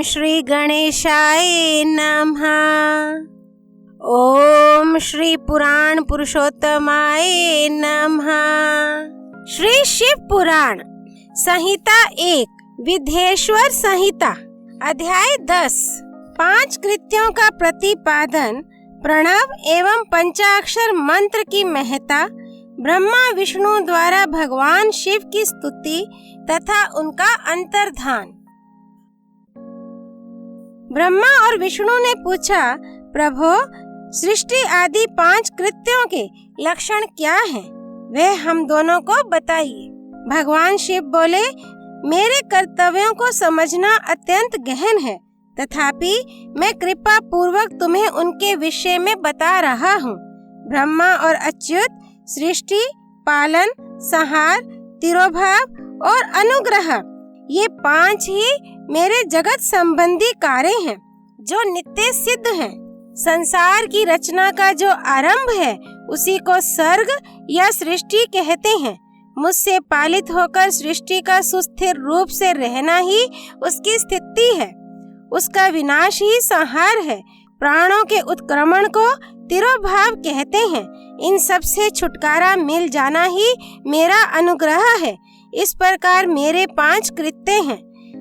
ओम श्री गणेशाय नमः। ओम श्री पुराण पुरुषोत्तमाय नमः। श्री शिव पुराण संहिता 1 विधेश्वर संहिता अध्याय 10 5 कृत्यों का प्रतिपादन, प्रणव एवं पंचाक्षर मंत्र की महत्ता, ब्रह्मा विष्णु द्वारा भगवान शिव की स्तुति तथा उनका अंतर्धान। ब्रह्मा और विष्णु ने पूछा, प्रभो, सृष्टि आदि 5 कृत्यों के लक्षण क्या हैं? वह हम दोनों को बताइए। भगवान शिव बोले, मेरे कर्तव्यों को समझना अत्यंत गहन है, तथापि मैं कृपा पूर्वक तुम्हें उनके विषय में बता रहा हूँ। ब्रह्मा और अच्युत सृष्टि, पालन, संहार, तिरोभाव और अनुग्रह, ये 5 ही मेरे जगत संबंधी कार्य हैं जो नित्य सिद्ध हैं। संसार की रचना का जो आरंभ है उसी को सर्ग या सृष्टि कहते हैं। मुझसे पालित होकर सृष्टि का सुस्थिर रूप से रहना ही उसकी स्थिति है, उसका विनाश ही संहार है। प्राणों के उत्क्रमण को तिरोभाव कहते हैं। इन सब से छुटकारा मिल जाना ही मेरा अनुग्रह है। इस प्रकार मेरे 5 कृत्य हैं।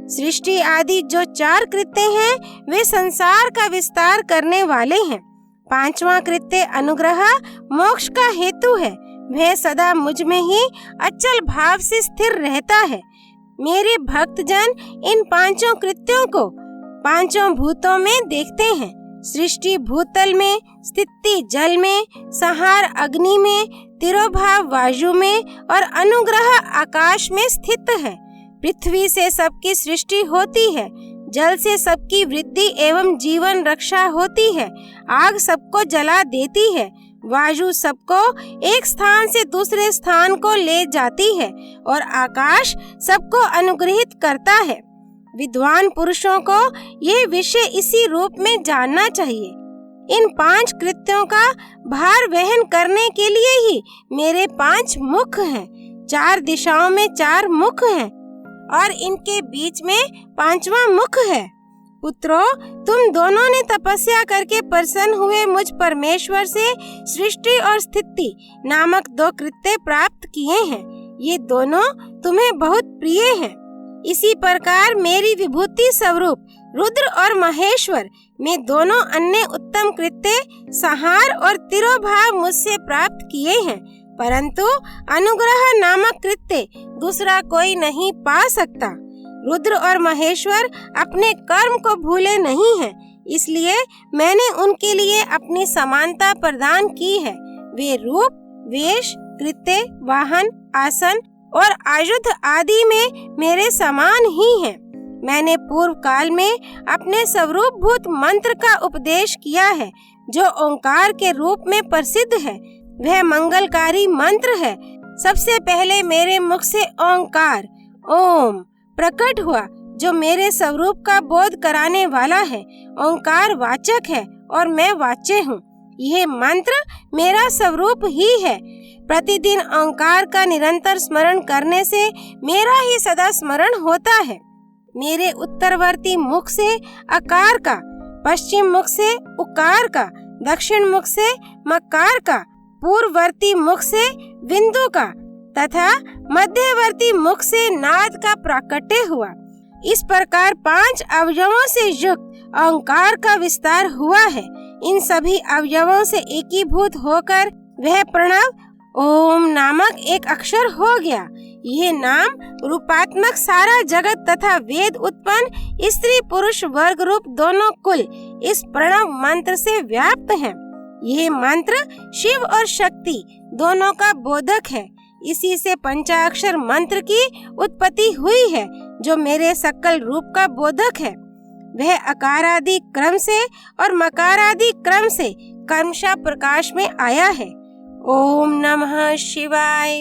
सृष्टि आदि जो 4 कृत्य हैं वे संसार का विस्तार करने वाले हैं। 5वां कृत्य अनुग्रह मोक्ष का हेतु है। वह सदा मुझ में ही अचल भाव से स्थिर रहता है। मेरे भक्तजन इन 5 कृत्यों को 5 भूतों में देखते हैं। सृष्टि भूतल में, स्थिति जल में, संहार अग्नि में, तिरोभाव वायु में और अनुग्रह आकाश में स्थित है। पृथ्वी से सबकी सृष्टि होती है, जल से सबकी वृद्धि एवं जीवन रक्षा होती है, आग सबको जला देती है, वायु सबको एक स्थान से दूसरे स्थान को ले जाती है और आकाश सबको अनुग्रहित करता है। विद्वान पुरुषों को ये विषय इसी रूप में जानना चाहिए। इन 5 कृत्यों का भार वहन करने के लिए ही मेरे 5 मुख हैं। 4 दिशाओं में 4 मुख हैं और इनके बीच में 5वां मुख है। पुत्रों, तुम दोनों ने तपस्या करके प्रसन्न हुए मुझ परमेश्वर से सृष्टि और स्थिति नामक 2 कृत्य प्राप्त किए हैं। ये दोनों तुम्हें बहुत प्रिय हैं। इसी प्रकार मेरी विभूति स्वरूप रुद्र और महेश्वर में दोनों अन्य उत्तम कृत्य संहार और तिरोभाव मुझसे प्राप्त किए हैं, परंतु अनुग्रह नामक कृत्य दूसरा कोई नहीं पा सकता। रुद्र और महेश्वर अपने कर्म को भूले नहीं हैं, इसलिए मैंने उनके लिए अपनी समानता प्रदान की है। वे रूप, वेश, कृत्य, वाहन, आसन और आयुध आदि में मेरे समान ही हैं। मैंने पूर्व काल में अपने स्वरूप भूत मंत्र का उपदेश किया है, जो ओंकार के रूप में प्रसिद्ध है। वह मंगलकारी मंत्र है। सबसे पहले मेरे मुख से ओंकार, ओम, प्रकट हुआ, जो मेरे स्वरूप का बोध कराने वाला है। ओंकार वाचक है और मैं वाच्य हूँ। यह मंत्र मेरा स्वरूप ही है। प्रतिदिन ओंकार का निरंतर स्मरण करने से मेरा ही सदा स्मरण होता है। मेरे उत्तरवर्ती मुख से अकार का, पश्चिम मुख से उकार का, दक्षिण मुख से मकार का, पूर्ववर्ती मुख से बिंदु का तथा मध्यवर्ती मुख से नाद का प्राकट्य हुआ। इस प्रकार 5 अवयवों से युक्त ओंकार का विस्तार हुआ है। इन सभी अवयवों से एकीभूत होकर वह प्रणव ओम नामक एक अक्षर हो गया। यह नाम रूपात्मक सारा जगत तथा वेद उत्पन्न स्त्री पुरुष वर्ग रूप दोनों कुल इस प्रणव मंत्र से व्याप्त है। यह मंत्र शिव और शक्ति दोनों का बोधक है। इसी से पंचाक्षर मंत्र की उत्पत्ति हुई है, जो मेरे सकल रूप का बोधक है। वह अकारादि क्रम से और मकारादि क्रम से क्रमशः प्रकाश में आया है। ओम नमः शिवाय,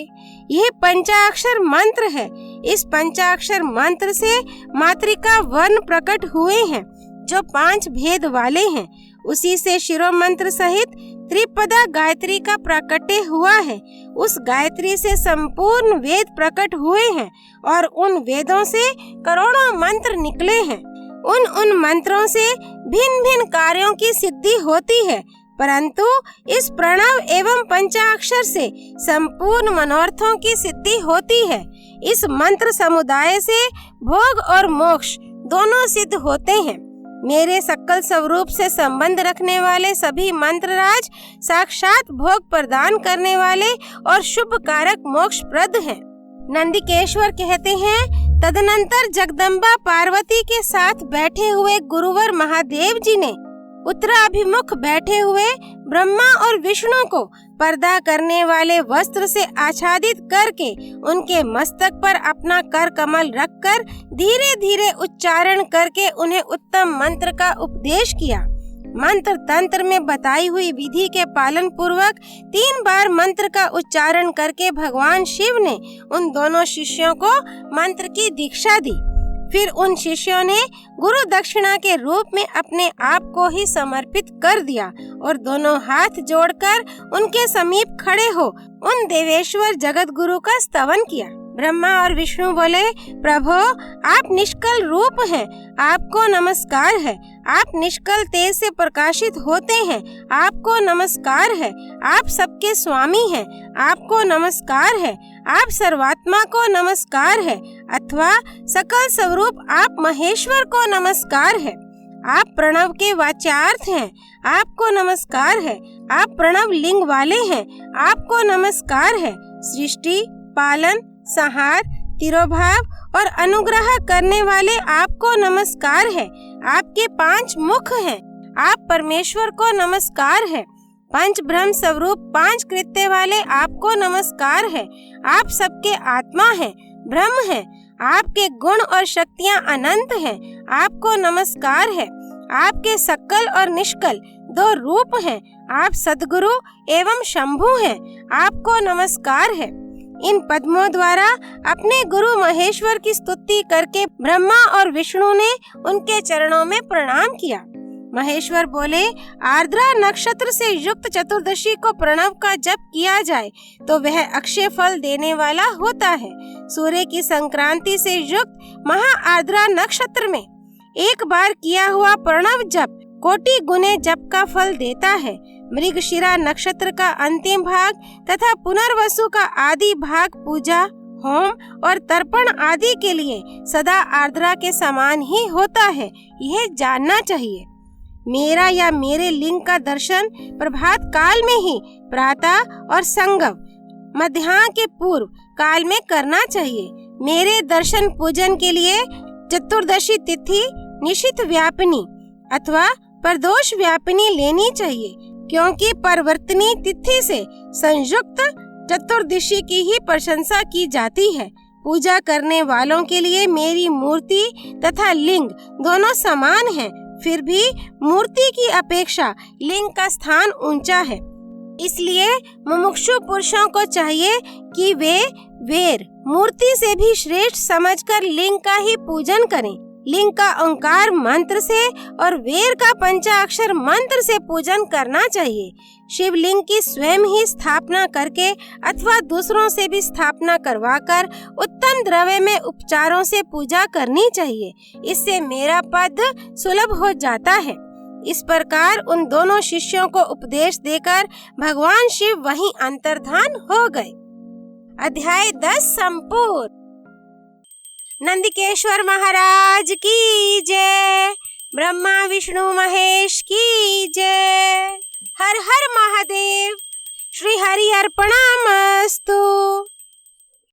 यह पंचाक्षर मंत्र है। इस पंचाक्षर मंत्र से मातृका वर्ण प्रकट हुए हैं, जो 5 भेद वाले हैं। उसी से शिरोमंत्र सहित त्रिपदा गायत्री का प्राकट्य हुआ है। उस गायत्री से संपूर्ण वेद प्रकट हुए हैं और उन वेदों से करोड़ों मंत्र निकले हैं। उन मंत्रों से भिन्न भिन्न कार्यों की सिद्धि होती है, परंतु इस प्रणव एवं पंचाक्षर से संपूर्ण मनोरथों की सिद्धि होती है। इस मंत्र समुदाय से भोग और मोक्ष दोनों सिद्ध होते हैं। मेरे सकल स्वरूप से संबंध रखने वाले सभी मंत्रराज साक्षात भोग प्रदान करने वाले और शुभ कारक मोक्ष प्रद हैं। नंदिकेश्वर कहते हैं, तदनंतर जगदम्बा पार्वती के साथ बैठे हुए गुरुवर महादेव जी ने उत्तराभिमुख बैठे हुए ब्रह्मा और विष्णु को पर्दा करने वाले वस्त्र से आच्छादित करके उनके मस्तक पर अपना कर कमल रखकर धीरे धीरे उच्चारण करके उन्हें उत्तम मंत्र का उपदेश किया। मंत्र तंत्र में बताई हुई विधि के पालन पूर्वक 3 बार मंत्र का उच्चारण करके भगवान शिव ने उन दोनों शिष्यों को मंत्र की दीक्षा दी। फिर उन शिष्यों ने गुरु दक्षिणा के रूप में अपने आप को ही समर्पित कर दिया और दोनों हाथ जोड़कर उनके समीप खड़े हो उन देवेश्वर जगत गुरु का स्तवन किया। ब्रह्मा और विष्णु बोले, प्रभु आप निष्कल रूप हैं, आपको नमस्कार है। आप निष्कल तेज से प्रकाशित होते हैं, आपको नमस्कार है। आप सबके स्वामी हैं, आपको नमस्कार है। आप सर्वात्मा को नमस्कार है, अथवा सकल स्वरूप आप महेश्वर को नमस्कार है। आप प्रणव के वाच्यार्थ हैं, आपको नमस्कार है। आप प्रणव लिंग वाले हैं, आपको नमस्कार है। सृष्टि, पालन, संहार, तिरोभाव और अनुग्रह करने वाले आपको नमस्कार है। आपके 5 मुख हैं, आप परमेश्वर को नमस्कार है। पंच ब्रह्म स्वरूप 5 कृत्य वाले आपको नमस्कार है। आप सबके आत्मा हैं, ब्रह्म हैं। आपके गुण और शक्तियाँ अनंत हैं, आपको नमस्कार है। आपके सकल और निष्कल 2 रूप हैं। आप सद्गुरु एवं शंभु हैं, आपको नमस्कार है। इन पद्मों द्वारा अपने गुरु महेश्वर की स्तुति करके ब्रह्मा और विष्णु ने उनके चरणों में प्रणाम किया। महेश्वर बोले, आर्द्रा नक्षत्र से युक्त चतुर्दशी को प्रणव का जप किया जाए तो वह अक्षय फल देने वाला होता है। सूर्य की संक्रांति से युक्त महा आर्द्रा नक्षत्र में एक बार किया हुआ प्रणव जप कोटि गुने जप का फल देता है। मृगशिरा नक्षत्र का अंतिम भाग तथा पुनर्वसु का आदि भाग पूजा, होम और तर्पण आदि के लिए सदा आर्द्रा के समान ही होता है, यह जानना चाहिए। मेरा या मेरे लिंग का दर्शन प्रभात काल में ही प्रातः और संगम मध्याह्न के पूर्व काल में करना चाहिए। मेरे दर्शन पूजन के लिए चतुर्दशी तिथि निशित व्यापिनी अथवा प्रदोष व्यापिनी लेनी चाहिए, क्योंकि परिवर्तनी तिथि से संयुक्त चतुर्दशी की ही प्रशंसा की जाती है। पूजा करने वालों के लिए मेरी मूर्ति तथा लिंग दोनों समान हैं, फिर भी मूर्ति की अपेक्षा लिंग का स्थान ऊंचा है। इसलिए मुमुक्षु पुरुषों को चाहिए कि वे वेर मूर्ति से भी श्रेष्ठ समझकर लिंग का ही पूजन करें। लिंग का ओंकार मंत्र से और वेर का पंचाक्षर मंत्र से पूजन करना चाहिए। शिवलिंग की स्वयं ही स्थापना करके अथवा दूसरों से भी स्थापना करवाकर उत्तम द्रव्य में उपचारों से पूजा करनी चाहिए। इससे मेरा पद सुलभ हो जाता है। इस प्रकार उन दोनों शिष्यों को उपदेश देकर भगवान शिव वहीं अंतर्धान हो गए। अध्याय 10 संपूर्ण। नंदिकेश्वर महाराज की जय। ब्रह्मा विष्णु महेश की जय। हर हर महादेव। श्री हरि अर्पणमस्तु।